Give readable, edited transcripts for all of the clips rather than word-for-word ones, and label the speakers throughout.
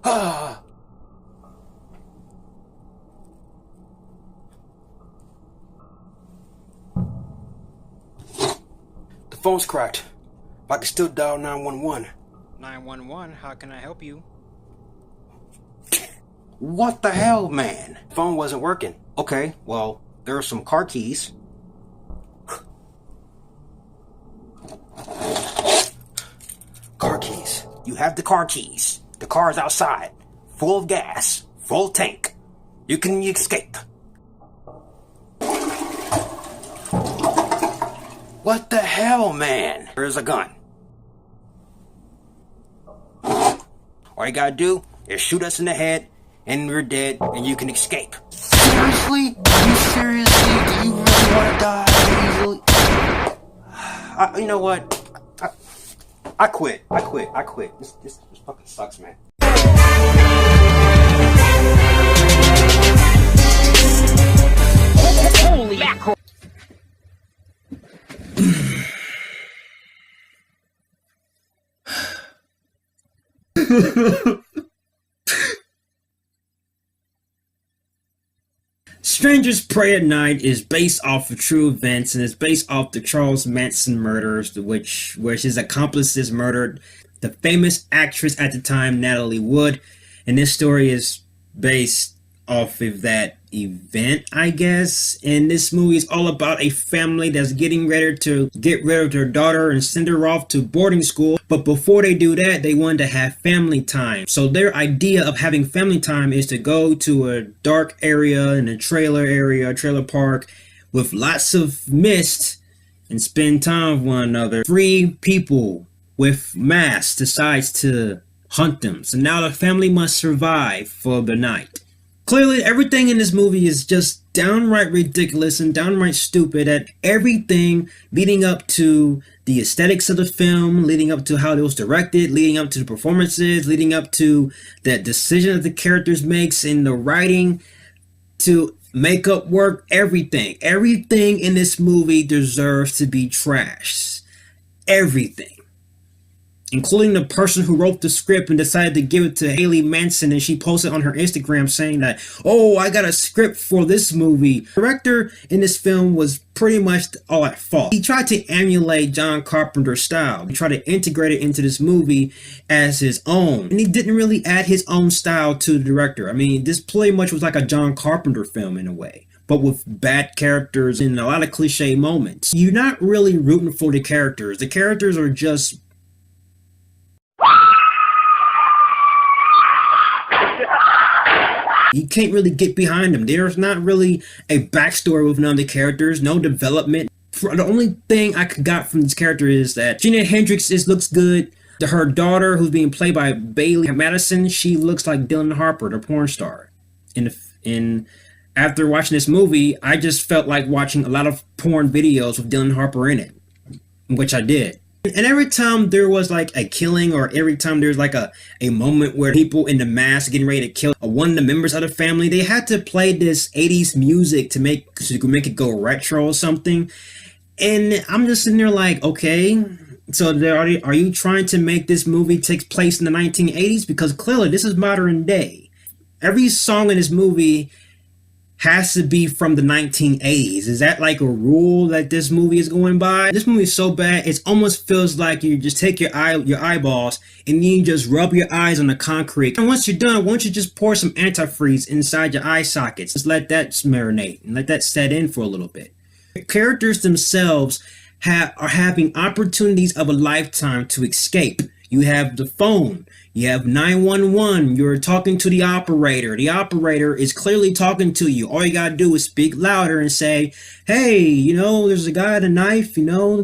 Speaker 1: Ah, the phone's cracked. I can still dial 911.
Speaker 2: 911, how can I help you?
Speaker 1: What the hell, man? Phone wasn't working. Okay, well, there are some car keys. Car keys. You have the car keys. The car's outside. Full of gas. Full tank. You can escape. What the hell, man? There's a gun. All you gotta do is shoot us in the head, and we're dead, and you can escape. Seriously? Are you seriously? Do you really want to die easily? You know what? I quit. This fucking sucks, man.
Speaker 2: Holy mackerel!
Speaker 3: Strangers Pray at Night is based off of true events and is based off the Charles Manson murders, where his accomplices murdered the famous actress at the time, Natalie Wood. And this story is based off of that event, I guess. And this movie is all about a family that's getting ready to get rid of their daughter and send her off to boarding school. But before they do that, they wanted to have family time. So their idea of having family time is to go to a dark area in a trailer park with lots of mist and spend time with one another. 3 people with masks decides to hunt them. So now the family must survive for the night. Clearly, everything in this movie is just downright ridiculous and downright stupid. At everything leading up to the aesthetics of the film, leading up to how it was directed, leading up to the performances, leading up to the decision that the characters makes in the writing, to makeup work, everything. Everything in this movie deserves to be trashed. Everything. Including the person who wrote the script and decided to give it to Haley Manson, and she posted on her Instagram saying that, oh, I got a script for this movie. The director in this film was pretty much all at fault. He tried to emulate John Carpenter's style. He tried to integrate it into this movie as his own. And he didn't really add his own style to the director. I mean, this pretty much was like a John Carpenter film in a way, but with bad characters and a lot of cliche moments. You're not really rooting for the characters. The characters are just you can't really get behind them. There's not really a backstory with none of the characters, no development. The only thing I got from this character is that Gina Hendricks looks good. Her daughter, who's being played by Bailey Madison, she looks like Dylan Harper, the porn star. And after watching this movie, I just felt like watching a lot of porn videos with Dylan Harper in it, which I did. And every time there was like a killing, or every time there's like a moment where people in the mask getting ready to kill one of the members of the family, they had to play this 80s music to make it go retro or something. And I'm just sitting there like, okay, so are you trying to make this movie take place in the 1980s? Because clearly this is modern day. Every song in this movie has to be from the 1980s. Is that like a rule that this movie is going by? This movie is so bad, it almost feels like you just take your eyeballs and then you just rub your eyes on the concrete. And once you're done, why don't you just pour some antifreeze inside your eye sockets? Just let that marinate and let that set in for a little bit. The characters themselves are having opportunities of a lifetime to escape. You have the phone. You have 911. You're talking to the operator. The operator is clearly talking to you. All you gotta do is speak louder and say, hey, there's a guy with a knife,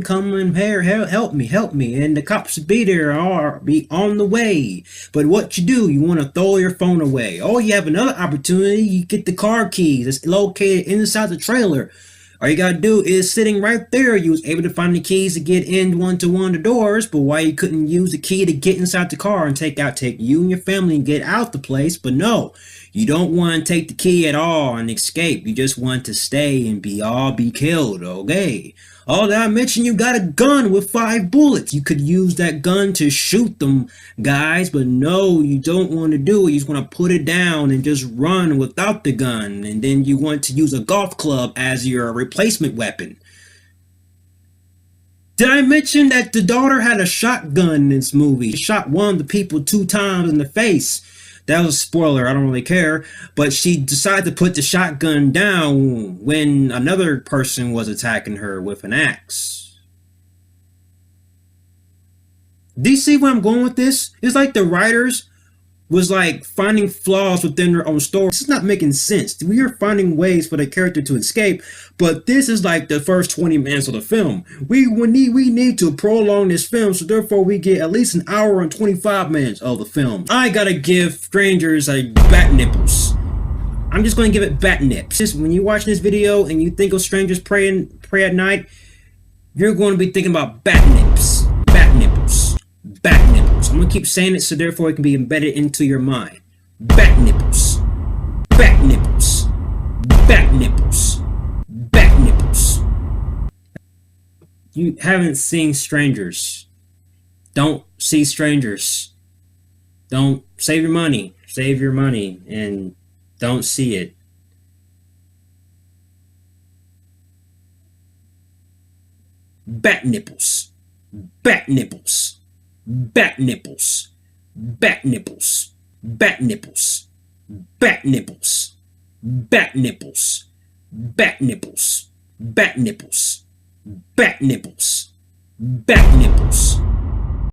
Speaker 3: come in here, help me. And the cops will be there or be on the way. But what you do, you want to throw your phone away. Oh, you have another opportunity. You get the car keys. It's located inside the trailer. All you gotta do is sitting right there. You was able to find the keys to get in one of the doors, but why you couldn't use the key to get inside the car and take you and your family and get out the place? But no, you don't want to take the key at all and escape. You just want to stay and be killed, okay? Oh, did I mention you got a gun with 5 bullets? You could use that gun to shoot them guys, but no, you don't want to do it. You just want to put it down and just run without the gun. And then you want to use a golf club as your replacement weapon. Did I mention that the daughter had a shotgun in this movie? She shot one of the people 2 times in the face. That was a spoiler, I don't really care. But she decided to put the shotgun down when another person was attacking her with an axe. Do you see where I'm going with this? It's like the writers was like finding flaws within their own story. This is not making sense. We are finding ways for the character to escape, but this is like the first 20 minutes of the film. We need to prolong this film, so therefore we get at least an hour and 25 minutes of the film. I gotta give Strangers like bat nipples. I'm just gonna give it bat nips. Just when you're watching this video and you think of Strangers pray at night, you're going to be thinking about bat nips, bat nipples, bat nipples. I'm gonna keep saying it so therefore it can be embedded into your mind. Bat nipples, bat nipples, bat nipples, bat nipples. You haven't seen Strangers. Don't see Strangers. Don't save your money. Save your money and don't see it. Bat nipples, bat nipples, bat nipples, bat nipples, bat nipples, bat nipples, bat nipples, bat nipples, bat nipples, bat nipples, bat nipples.